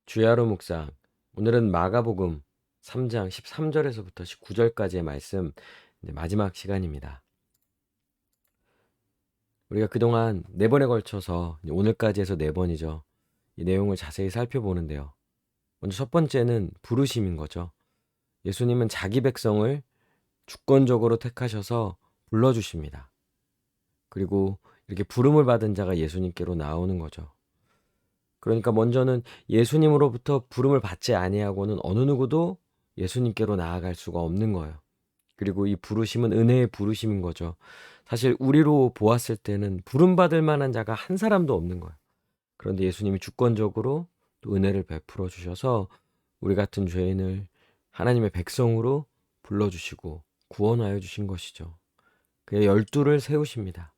주의 하루 묵상. 오늘은 마가복음 3장 13절에서부터 19절까지의 말씀, 이제 마지막 시간입니다. 우리가 그동안 4번에 걸쳐서 오늘까지 해서 4번이죠. 이 내용을 자세히 살펴보는데요. 먼저 첫 번째는 부르심인 거죠. 예수님은 자기 백성을 주권적으로 택하셔서 불러주십니다. 그리고 이렇게 부름을 받은 자가 예수님께로 나오는 거죠. 그러니까 먼저는 예수님으로부터 부름을 받지 아니하고는 어느 누구도 예수님께로 나아갈 수가 없는 거예요. 그리고 이 부르심은 은혜의 부르심인 거죠. 사실 우리로 보았을 때는 부름받을 만한 자가 한 사람도 없는 거예요. 그런데 예수님이 주권적으로 또 은혜를 베풀어 주셔서 우리 같은 죄인을 하나님의 백성으로 불러주시고 구원하여 주신 것이죠. 그의 12를 세우십니다.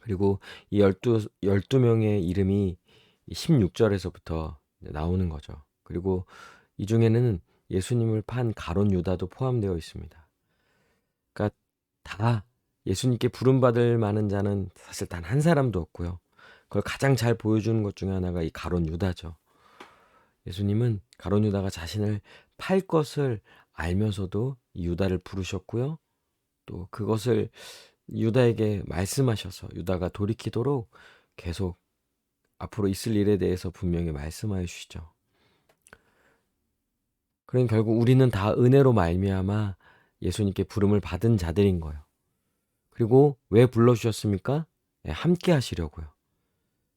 그리고 이 12명의 이름이 16절에서부터 나오는 거죠. 그리고 이 중에는 예수님을 판 가룟 유다도 포함되어 있습니다. 그러니까 다 예수님께 부름받을 만한 자는 사실 단 한 사람도 없고요. 그걸 가장 잘 보여주는 것 중에 하나가 이 가룟 유다죠. 예수님은 가룟 유다가 자신을 팔 것을 알면서도 이 유다를 부르셨고요. 또 그것을 유다에게 말씀하셔서 유다가 돌이키도록 계속 앞으로 있을 일에 대해서 분명히 말씀하여 주시죠. 그러니 결국 우리는 다 은혜로 말미암아 예수님께 부름을 받은 자들인 거예요. 그리고 왜 불러주셨습니까? 함께 하시려고요.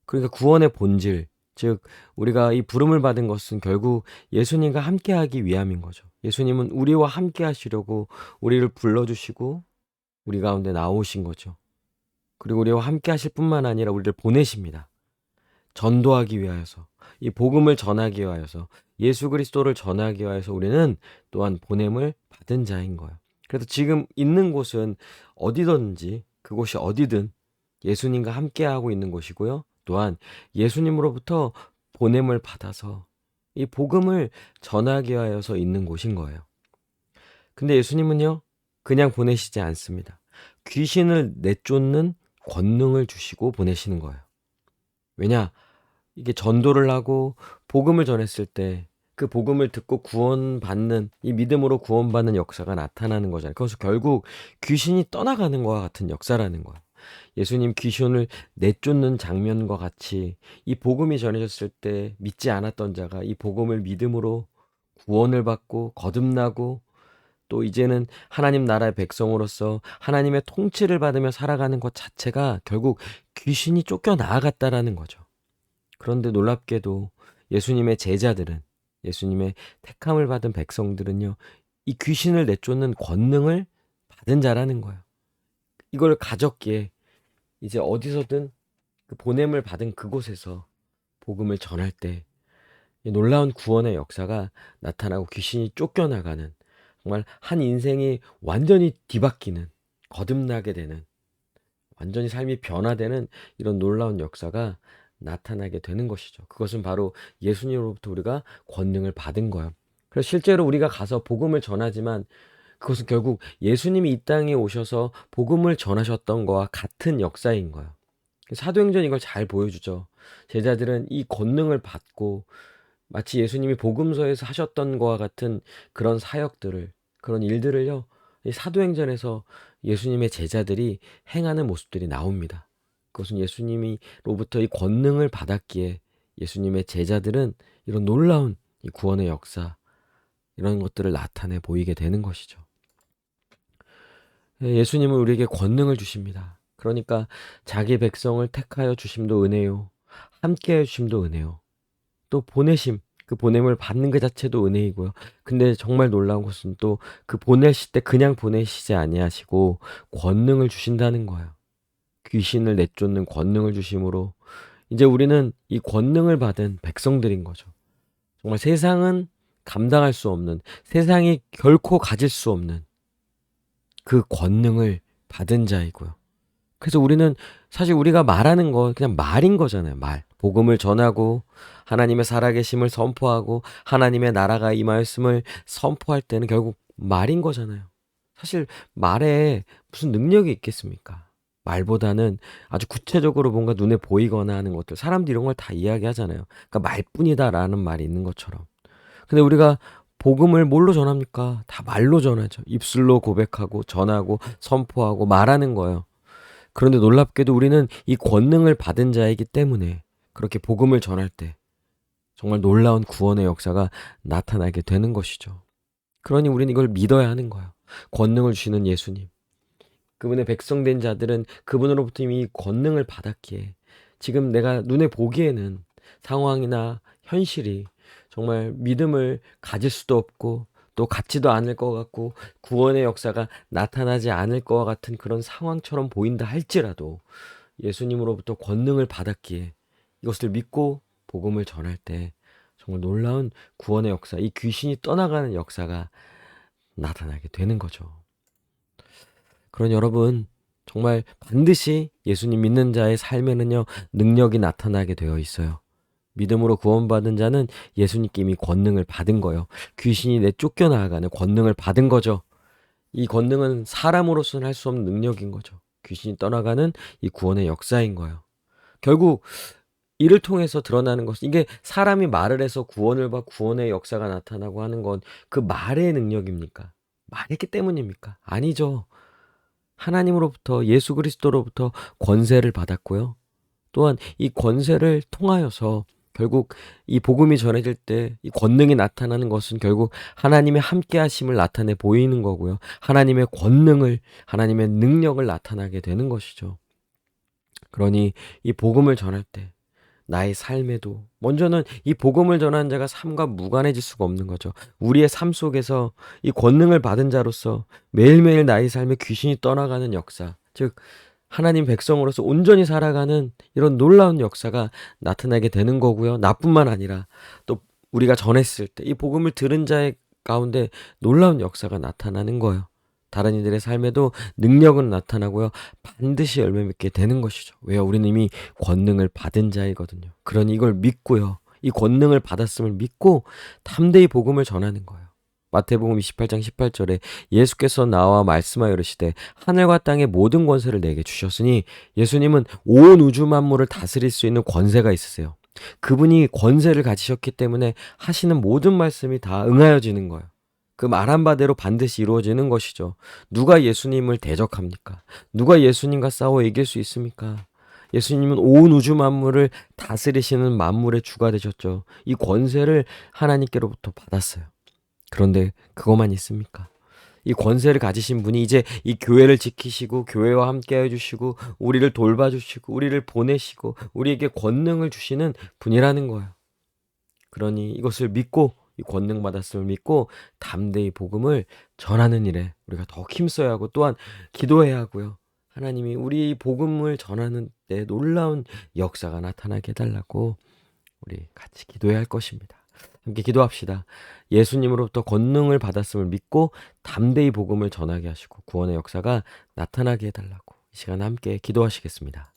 그러니까 구원의 본질, 즉 우리가 이 부름을 받은 것은 결국 예수님과 함께 하기 위함인 거죠. 예수님은 우리와 함께 하시려고 우리를 불러주시고 우리 가운데 나오신 거죠. 그리고 우리와 함께 하실 뿐만 아니라 우리를 보내십니다. 전도하기 위하여서, 이 복음을 전하기 위하여서, 예수 그리스도를 전하기 위하여서 우리는 또한 보냄을 받은 자인 거예요. 그래서 지금 있는 곳은 어디든지, 그곳이 어디든 예수님과 함께하고 있는 곳이고요. 또한 예수님으로부터 보냄을 받아서 이 복음을 전하기 위하여서 있는 곳인 거예요. 근데 예수님은요, 그냥 보내시지 않습니다. 귀신을 내쫓는 권능을 주시고 보내시는 거예요. 왜냐? 이게 전도를 하고 복음을 전했을 때 그 복음을 듣고 구원받는, 이 믿음으로 구원받는 역사가 나타나는 거잖아요. 그래서 결국 귀신이 떠나가는 것과 같은 역사라는 거예요. 예수님 귀신을 내쫓는 장면과 같이 이 복음이 전해졌을 때 믿지 않았던 자가 이 복음을 믿음으로 구원을 받고 거듭나고 또 이제는 하나님 나라의 백성으로서 하나님의 통치를 받으며 살아가는 것 자체가 결국 귀신이 쫓겨나갔다라는 거죠. 그런데 놀랍게도 예수님의 제자들은, 예수님의 택함을 받은 백성들은요, 이 귀신을 내쫓는 권능을 받은 자라는 거예요. 이걸 가졌기에 이제 어디서든 그 보냄을 받은 그곳에서 복음을 전할 때 놀라운 구원의 역사가 나타나고 귀신이 쫓겨나가는, 정말 한 인생이 완전히 뒤바뀌는, 거듭나게 되는, 완전히 삶이 변화되는 이런 놀라운 역사가 나타나게 되는 것이죠. 그것은 바로 예수님으로부터 우리가 권능을 받은 거예요. 그래서 실제로 우리가 가서 복음을 전하지만 그것은 결국 예수님이 이 땅에 오셔서 복음을 전하셨던 거와 같은 역사인 거예요. 사도행전 이걸 잘 보여주죠. 제자들은 이 권능을 받고 마치 예수님이 복음서에서 하셨던 거와 같은 그런 사역들을, 그런 일들을요, 이 사도행전에서 예수님의 제자들이 행하는 모습들이 나옵니다. 그것은 예수님이로부터 이 권능을 받았기에 예수님의 제자들은 이런 놀라운 이 구원의 역사, 이런 것들을 나타내 보이게 되는 것이죠. 예수님은 우리에게 권능을 주십니다. 그러니까 자기 백성을 택하여 주심도 은혜요, 함께해 주심도 은혜요, 또 보내심, 그 보냄을 받는 그 자체도 은혜이고요. 근데 정말 놀라운 것은 또 그 보내실 때 그냥 보내시지 아니하시고 권능을 주신다는 거예요. 귀신을 내쫓는 권능을 주심으로 이제 우리는 이 권능을 받은 백성들인 거죠. 정말 세상은 감당할 수 없는, 세상이 결코 가질 수 없는 그 권능을 받은 자이고요. 그래서 우리는 사실 우리가 말하는 거 그냥 말인 거잖아요. 말. 복음을 전하고 하나님의 살아계심을 선포하고 하나님의 나라가 임하였음을 선포할 때는 결국 말인 거잖아요. 사실 말에 무슨 능력이 있겠습니까? 말보다는 아주 구체적으로 뭔가 눈에 보이거나 하는 것들, 사람들이 이런 걸 다 이야기하잖아요. 그러니까 말뿐이다라는 말이 있는 것처럼. 근데 우리가 복음을 뭘로 전합니까? 다 말로 전하죠. 입술로 고백하고 전하고 선포하고 말하는 거예요. 그런데 놀랍게도 우리는 이 권능을 받은 자이기 때문에 그렇게 복음을 전할 때 정말 놀라운 구원의 역사가 나타나게 되는 것이죠. 그러니 우리는 이걸 믿어야 하는 거예요. 권능을 주시는 예수님. 그분의 백성된 자들은 그분으로부터 이미 권능을 받았기에 지금 내가 눈에 보기에는 상황이나 현실이 정말 믿음을 가질 수도 없고 또 같지도 않을 것 같고 구원의 역사가 나타나지 않을 것 같은 그런 상황처럼 보인다 할지라도 예수님으로부터 권능을 받았기에 이것을 믿고 복음을 전할 때 정말 놀라운 구원의 역사, 이 귀신이 떠나가는 역사가 나타나게 되는 거죠. 그런 여러분, 정말 반드시 예수님 믿는 자의 삶에는요, 능력이 나타나게 되어 있어요. 믿음으로 구원받은 자는 예수님께 이미 권능을 받은 거예요. 귀신이 내쫓겨 나아가는 권능을 받은 거죠. 이 권능은 사람으로서는 할 수 없는 능력인 거죠. 귀신이 떠나가는 이 구원의 역사인 거예요. 결국 이를 통해서 드러나는 것은, 이게 사람이 말을 해서 구원을 받고 구원의 역사가 나타나고 하는 건 그 말의 능력입니까? 말했기 때문입니까? 아니죠. 하나님으로부터, 예수 그리스도로부터 권세를 받았고요. 또한 이 권세를 통하여서 결국 이 복음이 전해질 때 이 권능이 나타나는 것은 결국 하나님의 함께 하심을 나타내 보이는 거고요. 하나님의 권능을, 하나님의 능력을 나타나게 되는 것이죠. 그러니 이 복음을 전할 때 나의 삶에도 먼저는 이 복음을 전하는 자가 삶과 무관해질 수가 없는 거죠. 우리의 삶 속에서 이 권능을 받은 자로서 매일매일 나의 삶에 귀신이 떠나가는 역사, 즉 하나님 백성으로서 온전히 살아가는 이런 놀라운 역사가 나타나게 되는 거고요. 나뿐만 아니라 또 우리가 전했을 때 이 복음을 들은 자의 가운데 놀라운 역사가 나타나는 거예요. 다른 이들의 삶에도 능력은 나타나고요. 반드시 열매 맺게 되는 것이죠. 왜요? 우리는 이미 권능을 받은 자이거든요. 그러니 이걸 믿고요. 이 권능을 받았음을 믿고 담대히 복음을 전하는 거예요. 마태복음 28장 18절에 예수께서 나와 말씀하여 이르시되 하늘과 땅의 모든 권세를 내게 주셨으니, 예수님은 온 우주 만물을 다스릴 수 있는 권세가 있으세요. 그분이 권세를 가지셨기 때문에 하시는 모든 말씀이 다 응하여지는 거예요. 그 말한 바대로 반드시 이루어지는 것이죠. 누가 예수님을 대적합니까? 누가 예수님과 싸워 이길 수 있습니까? 예수님은 온 우주 만물을 다스리시는 만물의 주가 되셨죠. 이 권세를 하나님께로부터 받았어요. 그런데 그것만 있습니까? 이 권세를 가지신 분이 이제 이 교회를 지키시고 교회와 함께 해주시고 우리를 돌봐주시고 우리를 보내시고 우리에게 권능을 주시는 분이라는 거예요. 그러니 이것을 믿고, 이 권능 받았음을 믿고 담대히 복음을 전하는 일에 우리가 더욱 힘써야 하고 또한 기도해야 하고요. 하나님이 우리 복음을 전하는 때 놀라운 역사가 나타나게 해달라고 우리 같이 기도해야 할 것입니다. 함께 기도합시다. 예수님으로부터 권능을 받았음을 믿고 담대히 복음을 전하게 하시고 구원의 역사가 나타나게 해달라고 이 시간 함께 기도하시겠습니다.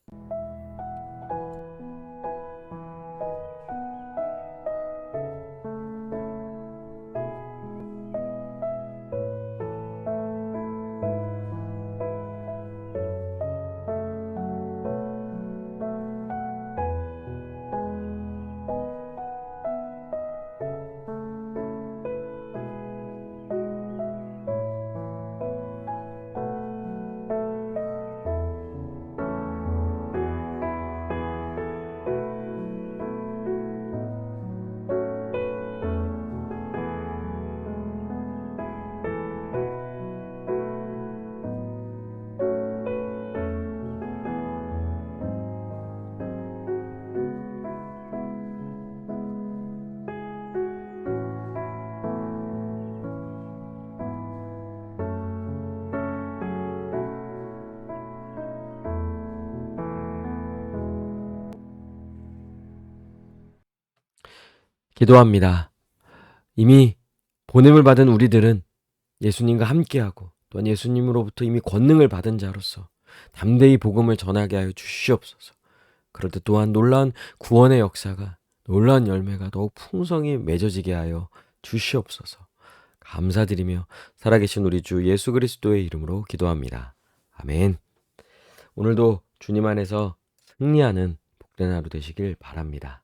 기도합니다. 이미 보냄을 받은 우리들은 예수님과 함께하고 또한 예수님으로부터 이미 권능을 받은 자로서 담대히 복음을 전하게 하여 주시옵소서. 그럴 때 또한 놀라운 구원의 역사가, 놀라운 열매가 더욱 풍성히 맺어지게 하여 주시옵소서. 감사드리며 살아계신 우리 주 예수 그리스도의 이름으로 기도합니다. 아멘. 오늘도 주님 안에서 승리하는 복된 하루 되시길 바랍니다.